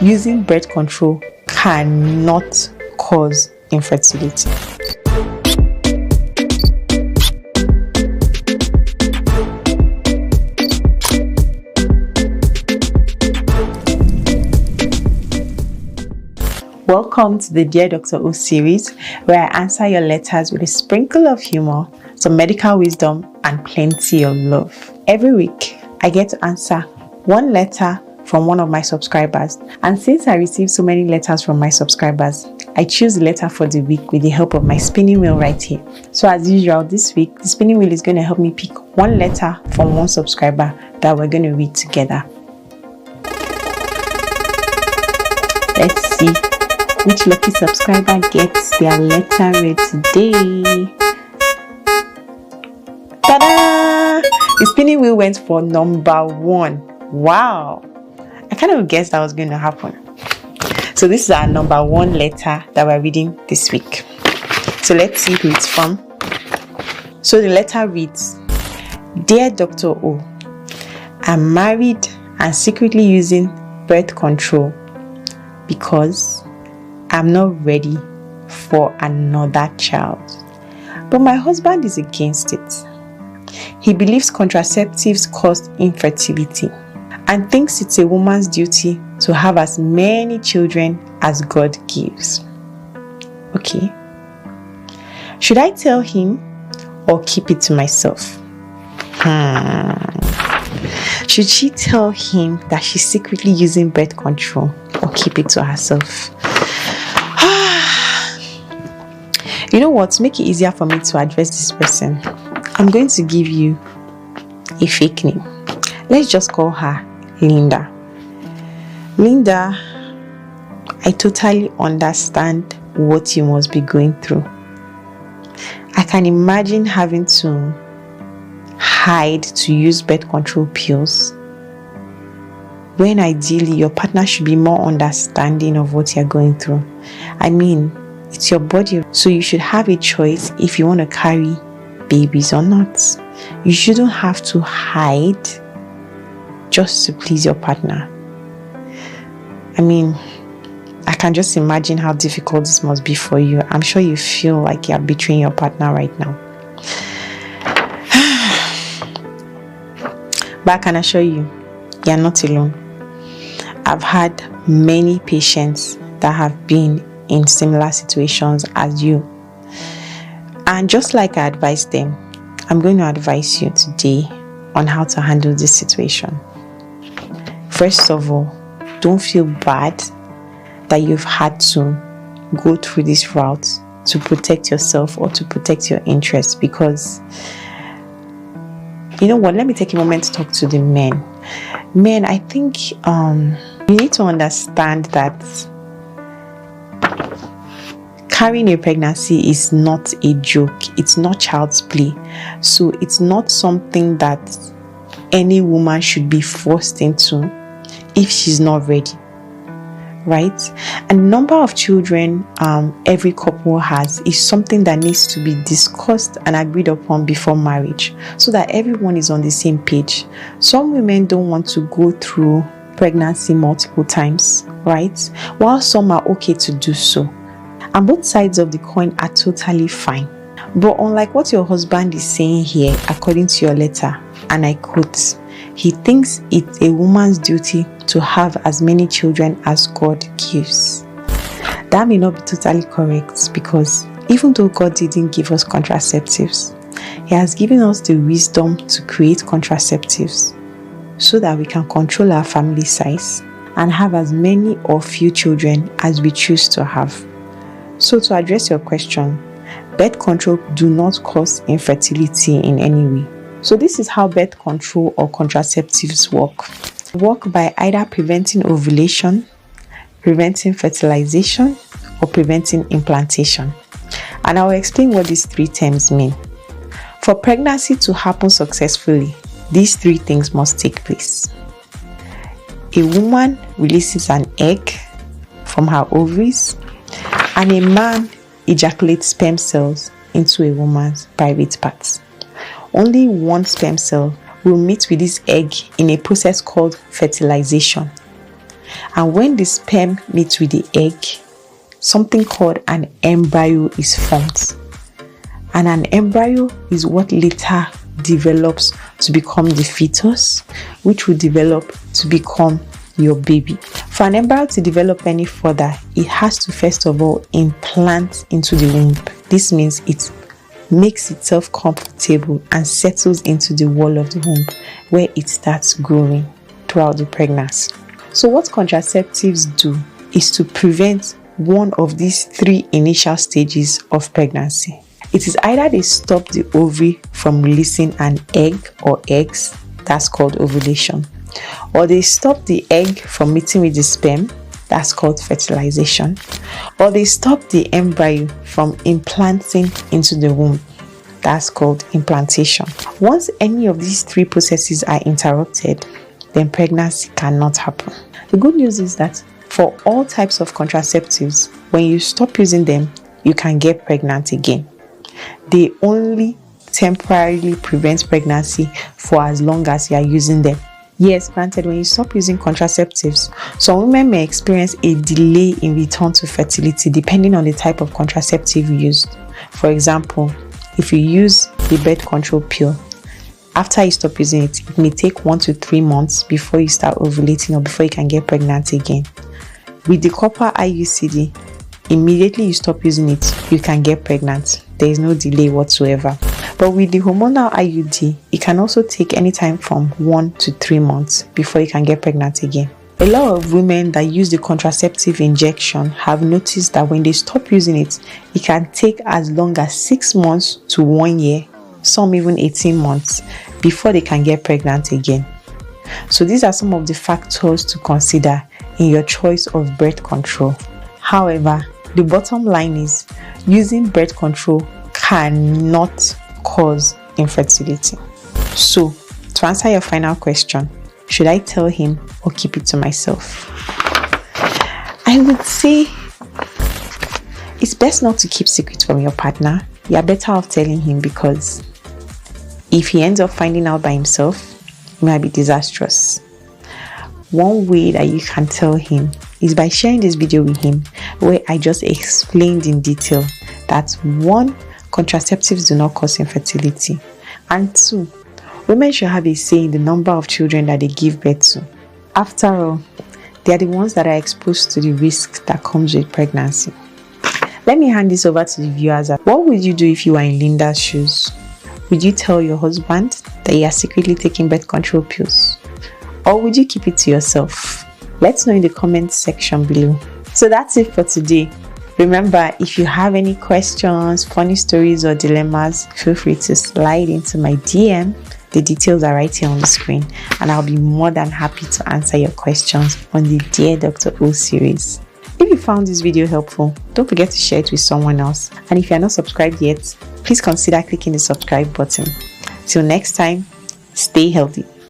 using birth control cannot cause infertility. Welcome to the Dear Dr. O series, where I answer your letters with a sprinkle of humor, some medical wisdom, and plenty of love. Every week, I get to answer one letter from one of my subscribers. And since I received so many letters from my subscribers, I choose the letter for the week with the help of my spinning wheel right here. So as usual, this week, the spinning wheel is going to help me pick one letter from one subscriber that we're going to read together. Let's see which lucky subscriber gets their letter read today. Ta-da! The spinning wheel went for number 1. Wow! I kind of guessed that was going to happen. So this is our number 1 letter that we're reading this week. So let's see who it's from. So the letter reads, Dear Dr. O, I'm married and secretly using birth control because I'm not ready for another child. But my husband is against it. He believes contraceptives cause infertility and thinks it's a woman's duty to have as many children as God gives. Okay. Should I tell him or keep it to myself? Should she tell him that she's secretly using birth control or keep it to herself? You know what? To make it easier for me to address this person, I'm going to give you a fake name. Let's just call her Linda. Linda, I totally understand what you must be going through. I can imagine having to hide to use birth control pills when ideally your partner should be more understanding of what you're going through. I mean, it's your body, so you should have a choice if you want to carry babies or not. You shouldn't have to hide just to please your partner. I mean, I can just imagine how difficult this must be for you. I'm sure you feel like you're betraying your partner right now. But I can assure you, you're not alone. I've had many patients that have been in similar situations as you. And just like I advised them, I'm going to advise you today on how to handle this situation. First of all, don't feel bad that you've had to go through this route to protect yourself or to protect your interests, because you know what, let me take a moment to talk to the men. Men, I think you need to understand that carrying a pregnancy is not a joke. It's not child's play. So it's not something that any woman should be forced into if she's not ready, right? And the number of children every couple has is something that needs to be discussed and agreed upon before marriage so that everyone is on the same page. Some women don't want to go through pregnancy multiple times, right? While some are okay to do so. And both sides of the coin are totally fine. But unlike what your husband is saying here, according to your letter, and I quote, he thinks it's a woman's duty to have as many children as God gives. That may not be totally correct, because even though God didn't give us contraceptives, He has given us the wisdom to create contraceptives so that we can control our family size and have as many or few children as we choose to have. So to address your question, birth control do not cause infertility in any way. So this is how birth control or contraceptives work. Work by either preventing ovulation, preventing fertilization, or preventing implantation. And I will explain what these 3 terms mean. For pregnancy to happen successfully, these 3 things must take place. A woman releases an egg from her ovaries, and a man ejaculates sperm cells into a woman's private parts. Only one sperm cell will meet with this egg in a process called fertilization. And when the sperm meets with the egg, something called an embryo is formed. And an embryo is what later develops to become the fetus, which will develop to become your baby. For an embryo to develop any further, it has to first of all implant into the womb. This means it makes itself comfortable and settles into the wall of the womb, where it starts growing throughout the pregnancy. So what contraceptives do is to prevent one of these three initial stages of pregnancy. It is either they stop the ovary from releasing an egg or eggs, that's called ovulation, or they stop the egg from meeting with the sperm, that's called fertilization, or they stop the embryo from implanting into the womb, that's called implantation. Once any of these three processes are interrupted, then pregnancy cannot happen. The good news is that for all types of contraceptives, when you stop using them, you can get pregnant again. They only temporarily prevent pregnancy for as long as you are using them. Yes, granted, when you stop using contraceptives, some women may experience a delay in return to fertility depending on the type of contraceptive used. For example, if you use the birth control pill, after you stop using it, it may take 1 to 3 months before you start ovulating or before you can get pregnant again. With the copper IUCD, immediately you stop using it, you can get pregnant. There is no delay whatsoever. But with the hormonal IUD, it can also take any time from 1 to 3 months before you can get pregnant again. A lot of women that use the contraceptive injection have noticed that when they stop using it, it can take as long as 6 months to 1 year, some even 18 months, before they can get pregnant again. So these are some of the factors to consider in your choice of birth control. However, the bottom line is using birth control cannot cause infertility. So, to answer your final question, should I tell him or keep it to myself? I would say it's best not to keep secrets from your partner. You are better off telling him, because if he ends up finding out by himself, it might be disastrous. One way that you can tell him is by sharing this video with him, where I just explained in detail that 1, contraceptives do not cause infertility, and 2, women should have a say in the number of children that they give birth to. After all, they are the ones that are exposed to the risk that comes with pregnancy. Let me hand this over to the viewers. What would you do if you were in Linda's shoes? Would you tell your husband that you are secretly taking birth control pills? Or would you keep it to yourself? Let's know in the comments section below. So that's it for today. Remember, if you have any questions, funny stories or dilemmas, feel free to slide into my DM. The details are right here on the screen, and I'll be more than happy to answer your questions on the Dear Dr. O series. If you found this video helpful, don't forget to share it with someone else. And if you're not subscribed yet, please consider clicking the subscribe button. Till next time, stay healthy.